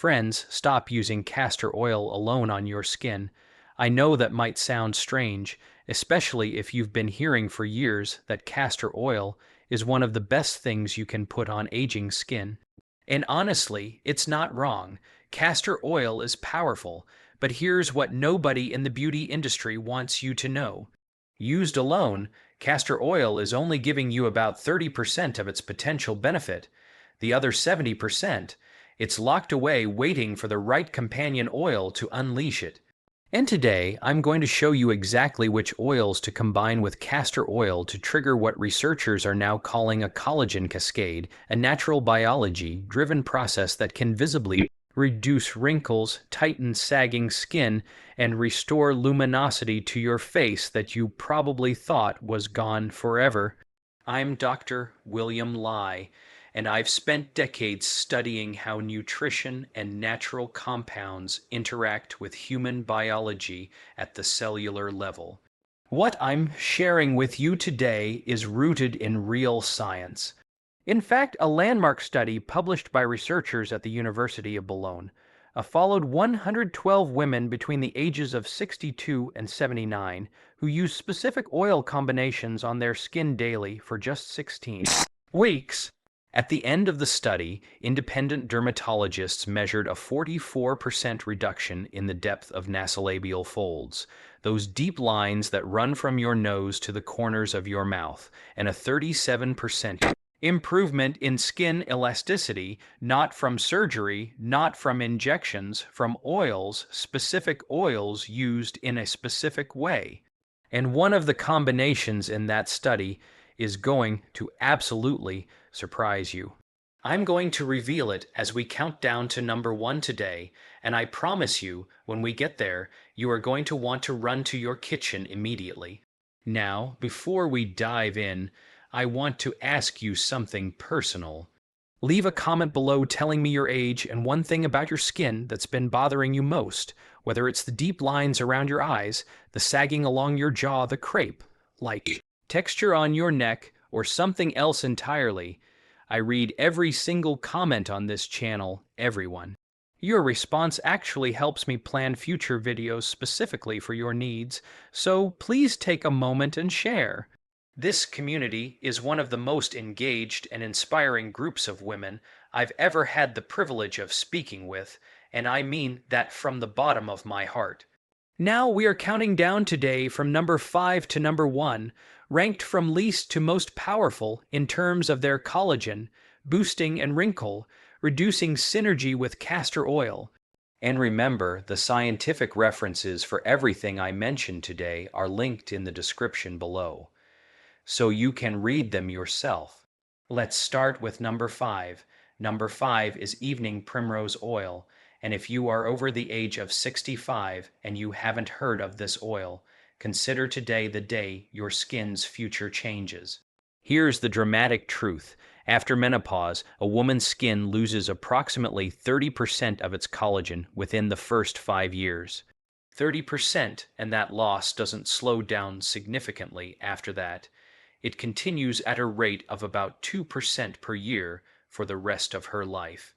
Friends, stop using castor oil alone on your skin. I know that might sound strange, especially if you've been hearing for years that castor oil is one of the best things you can put on aging skin. And honestly, it's not wrong. Castor oil is powerful, but here's what nobody in the beauty industry wants you to know. Used alone, castor oil is only giving you about 30% of its potential benefit. The other 70%, it's locked away waiting for the right companion oil to unleash it. And today, I'm going to show you exactly which oils to combine with castor oil to trigger what researchers are now calling a collagen cascade, a natural biology-driven process that can visibly reduce wrinkles, tighten sagging skin, and restore luminosity to your face that you probably thought was gone forever. I'm Dr. William Lai, and I've spent decades studying how nutrition and natural compounds interact with human biology at the cellular level. What I'm sharing with you today is rooted in real science. In fact, a landmark study published by researchers at the University of Bologna followed 112 women between the ages of 62 and 79 who used specific oil combinations on their skin daily for just 16 weeks. At the end of the study, independent dermatologists measured a 44% reduction in the depth of nasolabial folds, those deep lines that run from your nose to the corners of your mouth, and a 37% improvement in skin elasticity, not from surgery, not from injections, from oils, specific oils used in a specific way. And one of the combinations in that study is going to absolutely surprise you. I'm going to reveal it as we count down to number 1 today, and I promise you, when we get there, you are going to want to run to your kitchen immediately. Now, before we dive in, I want to ask you something personal. Leave a comment below telling me your age and one thing about your skin that's been bothering you most, whether it's the deep lines around your eyes, the sagging along your jaw, the crepe, like texture on your neck, or something else entirely. I read every single comment on this channel, everyone. Your response actually helps me plan future videos specifically for your needs, so please take a moment and share. This community is one of the most engaged and inspiring groups of women I've ever had the privilege of speaking with, and I mean that from the bottom of my heart. Now we are counting down today from number 5 to number 1, ranked from least to most powerful in terms of their collagen, boosting and wrinkle, reducing synergy with castor oil. And remember, the scientific references for everything I mentioned today are linked in the description below, so you can read them yourself. Let's start with number 5. Number 5 is evening primrose oil, and if you are over the age of 65 and you haven't heard of this oil, consider today the day your skin's future changes. Here's the dramatic truth. After menopause, a woman's skin loses approximately 30% of its collagen within the first 5 years. 30%, and that loss doesn't slow down significantly after that. It continues at a rate of about 2% per year for the rest of her life.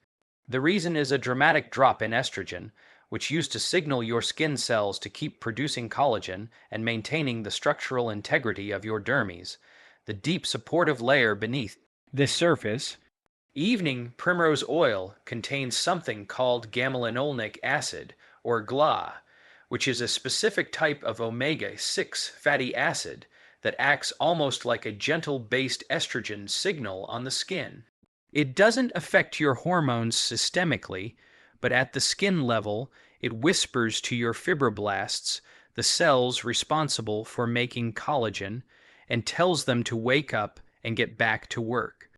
The reason is a dramatic drop in estrogen, which used to signal your skin cells to keep producing collagen and maintaining the structural integrity of your dermis, the deep supportive layer beneath the surface. Evening primrose oil contains something called gamma-linolenic acid, or GLA, which is a specific type of omega-6 fatty acid that acts almost like a gentle-based estrogen signal on the skin. It doesn't affect your hormones systemically, but at the skin level, it whispers to your fibroblasts, the cells responsible for making collagen, and tells them to wake up and get back to work.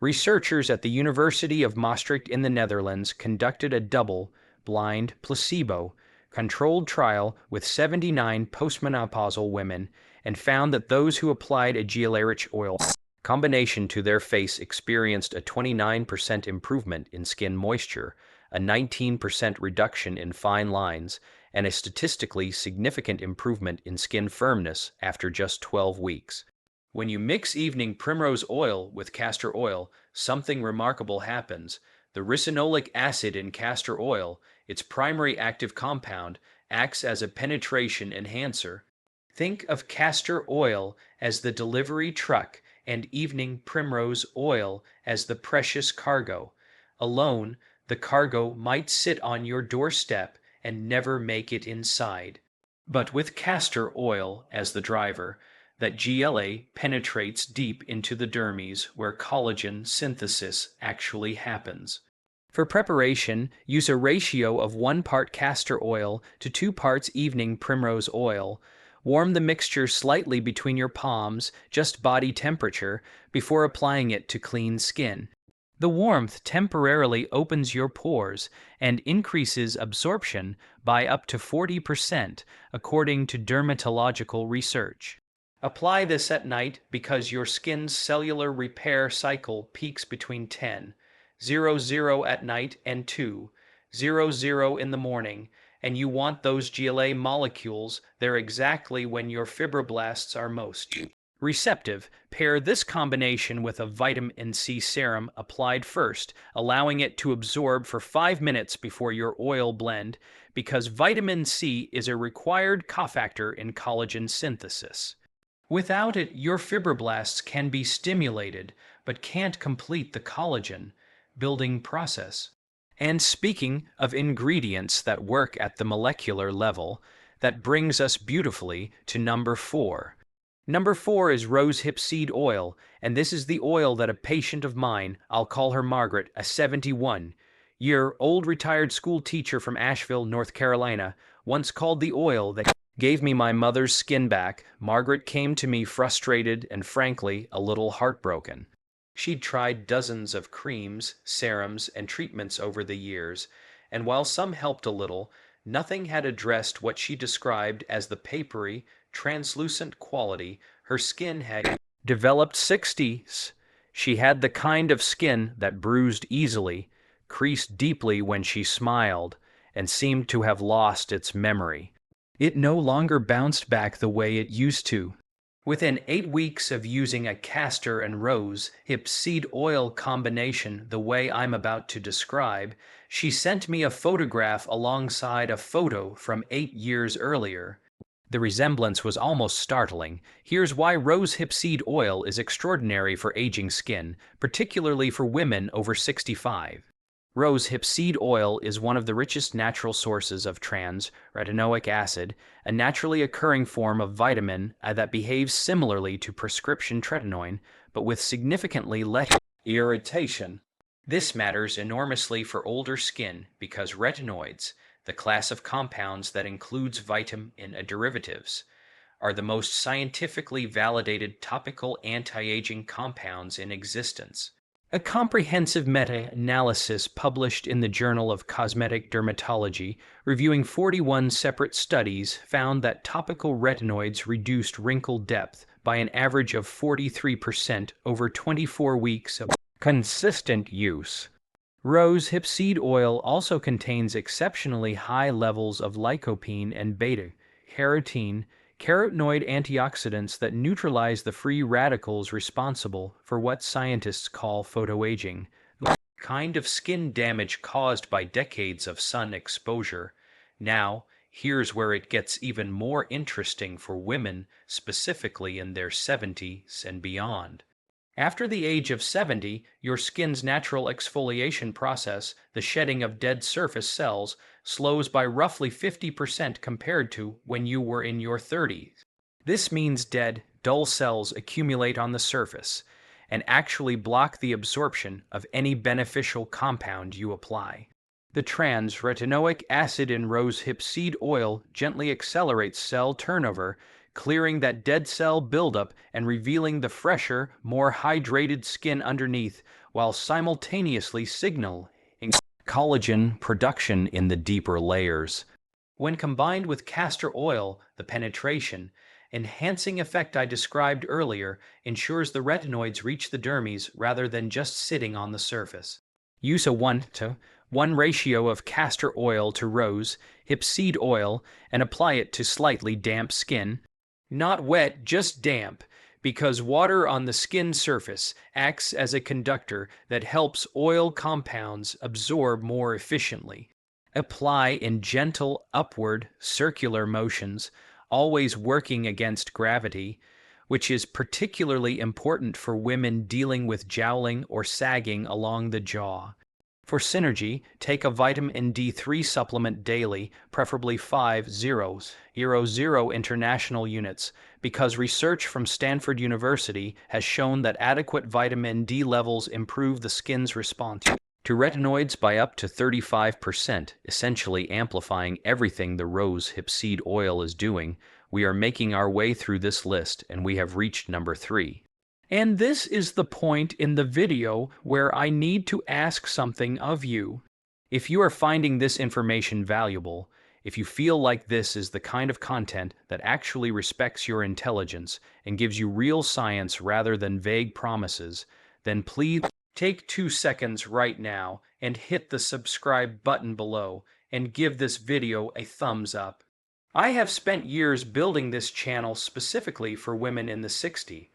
Researchers at the University of Maastricht in the Netherlands conducted a double-blind, placebo-controlled trial with 79 postmenopausal women and found that those who applied a GLA-rich oil combination to their face experienced a 29% improvement in skin moisture, a 19% reduction in fine lines, and a statistically significant improvement in skin firmness after just 12 weeks. When you mix evening primrose oil with castor oil, something remarkable happens. The ricinoleic acid in castor oil, its primary active compound, acts as a penetration enhancer. Think of castor oil as the delivery truck and evening primrose oil as the precious cargo. Alone, the cargo might sit on your doorstep and never make it inside. But with castor oil as the driver, that GLA penetrates deep into the dermis where collagen synthesis actually happens. For preparation, use a ratio of 1 part castor oil to 2 parts evening primrose oil. Warm the mixture slightly between your palms, just body temperature, before applying it to clean skin. The warmth temporarily opens your pores and increases absorption by up to 40%, according to dermatological research. Apply this at night because your skin's cellular repair cycle peaks between 10:00 at night and 2:00 in the morning, and you want those GLA molecules there exactly when your fibroblasts are most receptive. Pair this combination with a vitamin C serum applied first, allowing it to absorb for 5 minutes before your oil blend, because vitamin C is a required cofactor in collagen synthesis. Without it, your fibroblasts can be stimulated, but can't complete the collagen building process. And speaking of ingredients that work at the molecular level, that brings us beautifully to number 4. Number 4 is rosehip seed oil, and this is the oil that a patient of mine, I'll call her Margaret, a 71-year-old retired school teacher from Asheville, North Carolina, once called the oil that gave me my mother's skin back. Margaret came to me frustrated and frankly a little heartbroken. She'd tried dozens of creams, serums, and treatments over the years, and while some helped a little, nothing had addressed what she described as the papery, translucent quality her skin had developed. 60s. She had the kind of skin that bruised easily, creased deeply when she smiled, and seemed to have lost its memory. It no longer bounced back the way it used to. Within 8 weeks of using a castor and rose hip seed oil combination the way I'm about to describe, she sent me a photograph alongside a photo from 8 years earlier. The resemblance was almost startling. Here's why rose hip seed oil is extraordinary for aging skin, particularly for women over 65. Rose hip seed oil is one of the richest natural sources of trans-retinoic acid, a naturally occurring form of vitamin that behaves similarly to prescription tretinoin, but with significantly less irritation. This matters enormously for older skin because retinoids, the class of compounds that includes vitamin derivatives, are the most scientifically validated topical anti-aging compounds in existence. A comprehensive meta-analysis published in the Journal of Cosmetic Dermatology, reviewing 41 separate studies, found that topical retinoids reduced wrinkle depth by an average of 43% over 24 weeks of consistent use. Rose hip seed oil also contains exceptionally high levels of lycopene and beta-carotene, carotenoid antioxidants that neutralize the free radicals responsible for what scientists call photoaging, the kind of skin damage caused by decades of sun exposure. Now, here's where it gets even more interesting for women, specifically in their 70s and beyond. After the age of 70, your skin's natural exfoliation process, the shedding of dead surface cells, slows by roughly 50% compared to when you were in your 30s. This means dead, dull cells accumulate on the surface and actually block the absorption of any beneficial compound you apply. The trans-retinoic acid in rosehip seed oil gently accelerates cell turnover, clearing that dead cell buildup and revealing the fresher, more hydrated skin underneath, while simultaneously signaling collagen production in the deeper layers. When combined with castor oil, the penetration, enhancing effect I described earlier ensures the retinoids reach the dermis rather than just sitting on the surface. Use a 1:1 ratio of castor oil to rose hip seed oil and apply it to slightly damp skin. Not wet, just damp. because water on the skin surface acts as a conductor that helps oil compounds absorb more efficiently. Apply in gentle upward circular motions, always working against gravity, which is particularly important for women dealing with jowling or sagging along the jaw. For synergy, take a vitamin D3 supplement daily, preferably 5,000 international units, because research from Stanford University has shown that adequate vitamin D levels improve the skin's response to retinoids by up to 35%, essentially amplifying everything the rose hip seed oil is doing. We are making our way through this list, and we have reached number 3. And this is the point in the video where I need to ask something of you. If you are finding this information valuable, if you feel like this is the kind of content that actually respects your intelligence and gives you real science rather than vague promises, then please take 2 seconds right now and hit the subscribe button below and give this video a thumbs up. I have spent years building this channel specifically for women in the 60+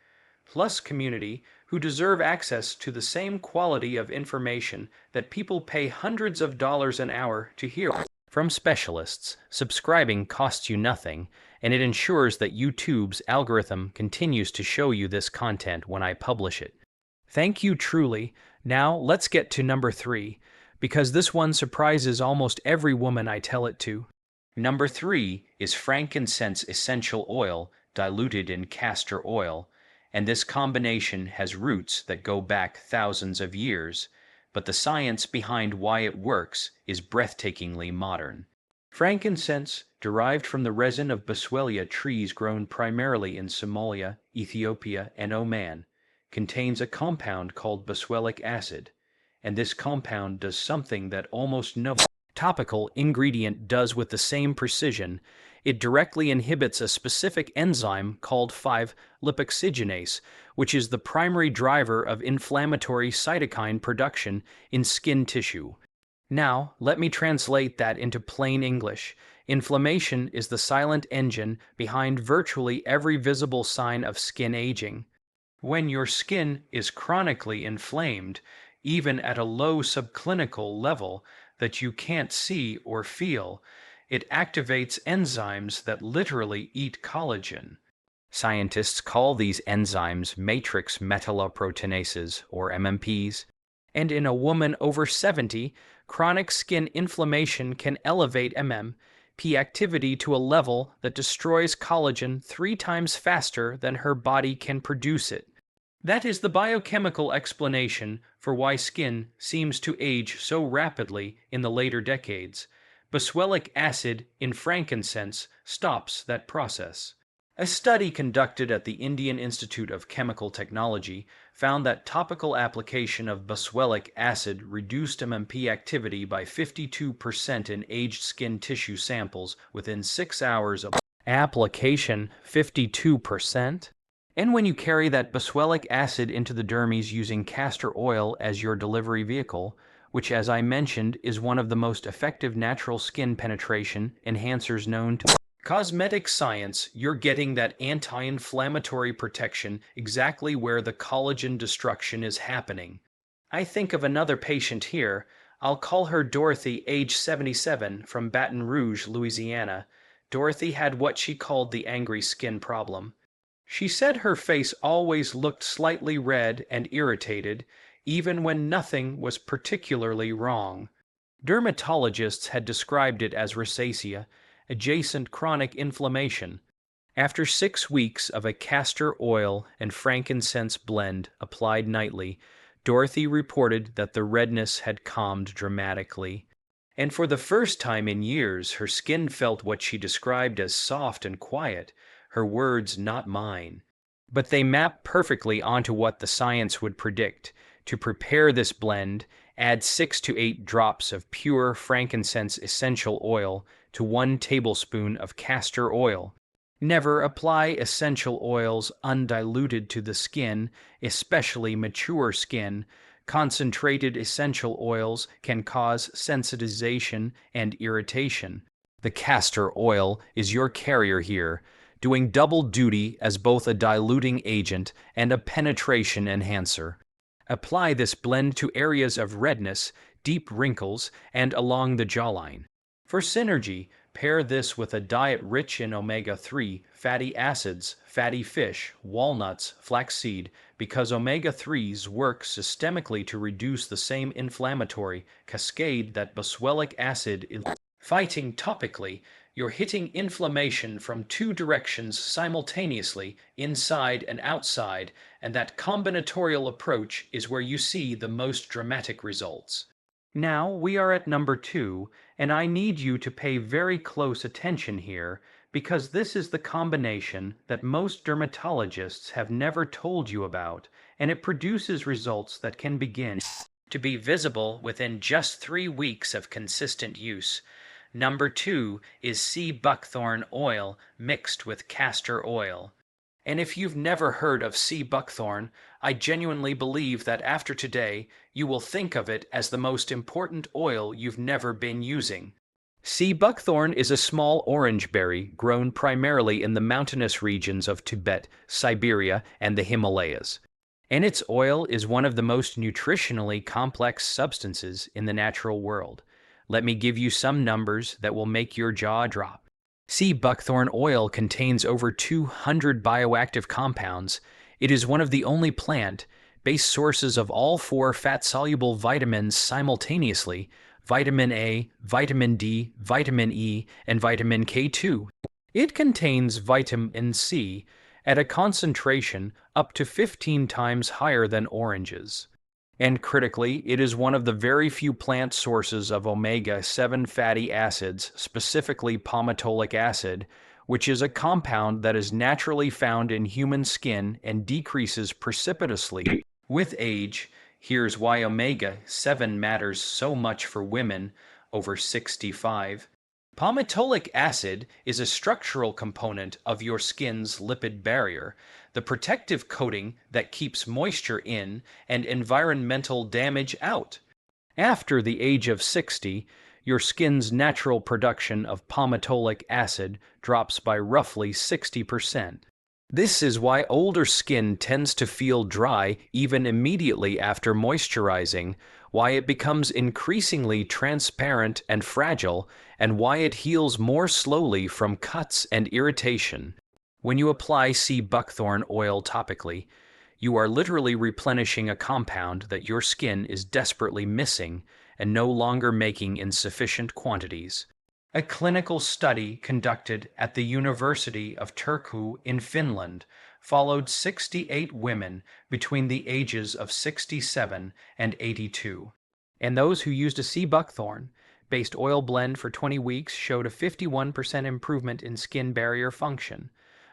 community who deserve access to the same quality of information that people pay hundreds of dollars an hour to hear from specialists. Subscribing costs you nothing, and it ensures that YouTube's algorithm continues to show you this content when I publish it. Thank you truly. Now let's get to number 3, because this one surprises almost every woman I tell it to. Number 3 is frankincense essential oil diluted in castor oil, and this combination has roots that go back thousands of years, but the science behind why it works is breathtakingly modern. Frankincense, derived from the resin of Boswellia trees grown primarily in Somalia, Ethiopia, and Oman, contains a compound called boswellic acid, and this compound does something that almost no topical ingredient does with the same precision. It directly inhibits a specific enzyme called 5-lipoxygenase, which is the primary driver of inflammatory cytokine production in skin tissue. Now, let me translate that into plain English. Inflammation is the silent engine behind virtually every visible sign of skin aging. When your skin is chronically inflamed, even at a low subclinical level that you can't see or feel, it activates enzymes that literally eat collagen. Scientists call these enzymes matrix metalloproteinases, or MMPs, and in a woman over 70, chronic skin inflammation can elevate MMP activity to a level that destroys collagen 3 times faster than her body can produce it. That is the biochemical explanation for why skin seems to age so rapidly in the later decades. Boswellic acid in frankincense stops that process. A study conducted at the Indian Institute of Chemical Technology found that topical application of boswellic acid reduced MMP activity by 52% in aged skin tissue samples within 6 hours of application. 52%? And when you carry that boswellic acid into the dermis using castor oil as your delivery vehicle, which, as I mentioned, is one of the most effective natural skin penetration enhancers known to cosmetic science, you're getting that anti-inflammatory protection exactly where the collagen destruction is happening. I think of another patient here. I'll call her Dorothy, age 77, from Baton Rouge, Louisiana. Dorothy had what she called the angry skin problem. She said her face always looked slightly red and irritated, even when nothing was particularly wrong. Dermatologists had described it as rosacea, adjacent chronic inflammation. After 6 weeks of a castor oil and frankincense blend applied nightly, Dorothy reported that the redness had calmed dramatically. And for the first time in years, her skin felt what she described as soft and quiet, her words not mine. But they map perfectly onto what the science would predict. To prepare this blend, add 6 to 8 drops of pure frankincense essential oil to 1 tablespoon of castor oil. Never apply essential oils undiluted to the skin, especially mature skin. Concentrated essential oils can cause sensitization and irritation. The castor oil is your carrier here. doing double duty as both a diluting agent and a penetration enhancer. Apply this blend to areas of redness, deep wrinkles, and along the jawline. For synergy, pair this with a diet rich in omega-3 fatty acids, fatty fish, walnuts, flaxseed, because omega-3s work systemically to reduce the same inflammatory cascade that boswellic acid is fighting topically. You're hitting inflammation from two directions simultaneously, inside and outside, and that combinatorial approach is where you see the most dramatic results. Now we are at number 2, and I need you to pay very close attention here because this is the combination that most dermatologists have never told you about, and it produces results that can begin to be visible within just 3 weeks of consistent use. Number 2 is sea buckthorn oil mixed with castor oil. And if you've never heard of sea buckthorn, I genuinely believe that after today, you will think of it as the most important oil you've never been using. Sea buckthorn is a small orange berry grown primarily in the mountainous regions of Tibet, Siberia, and the Himalayas. And its oil is one of the most nutritionally complex substances in the natural world. Let me give you some numbers that will make your jaw drop. Sea buckthorn oil contains over 200 bioactive compounds. It is one of the only plant-based sources of all 4 fat-soluble vitamins simultaneously: vitamin A, vitamin D, vitamin E, and vitamin K2. It contains vitamin C at a concentration up to 15 times higher than oranges. And critically, it is one of the very few plant sources of omega-7 fatty acids, specifically palmitoleic acid, which is a compound that is naturally found in human skin and decreases precipitously with age. Here's why omega-7 matters so much for women over 65. Palmitoleic acid is a structural component of your skin's lipid barrier, the protective coating that keeps moisture in and environmental damage out. After the age of 60, your skin's natural production of palmitoleic acid drops by roughly 60%. This is why older skin tends to feel dry even immediately after moisturizing, why it becomes increasingly transparent and fragile, and why it heals more slowly from cuts and irritation. When you apply sea buckthorn oil topically, you are literally replenishing a compound that your skin is desperately missing and no longer making in sufficient quantities. A clinical study conducted at the University of Turku in Finland followed 68 women between the ages of 67 and 82. And those who used a sea buckthorn-based oil blend for 20 weeks showed a 51% improvement in skin barrier function,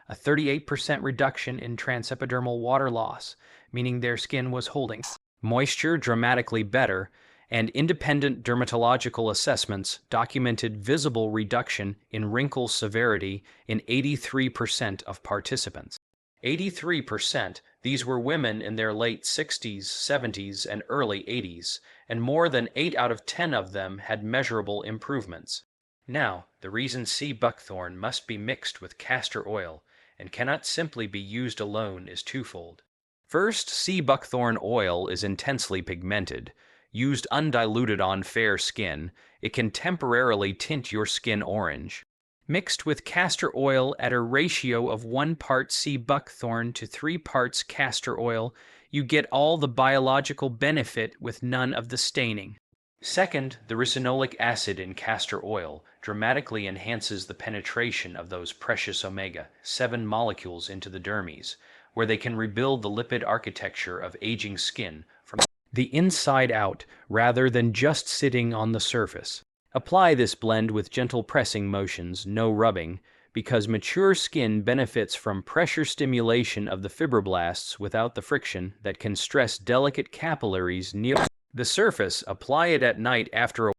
a 38% reduction in transepidermal water loss, meaning their skin was holding moisture dramatically better, and independent dermatological assessments documented visible reduction in wrinkle severity in 83% of participants. 83%, these were women in their late 60s, 70s, and early 80s, and more than 8 out of 10 of them had measurable improvements. Now, the reason sea buckthorn must be mixed with castor oil and cannot simply be used alone is twofold. First, sea buckthorn oil is intensely pigmented. Used undiluted on fair skin, it can temporarily tint your skin orange. Mixed with castor oil at a ratio of 1 part sea buckthorn to 3 parts castor oil, you get all the biological benefit with none of the staining. Second, the ricinoleic acid in castor oil dramatically enhances the penetration of those precious omega-7 molecules into the dermis, where they can rebuild the lipid architecture of aging skin from the inside out rather than just sitting on the surface. Apply this blend with gentle pressing motions, no rubbing, because mature skin benefits from pressure stimulation of the fibroblasts without the friction that can stress delicate capillaries near the surface. Apply it at night after a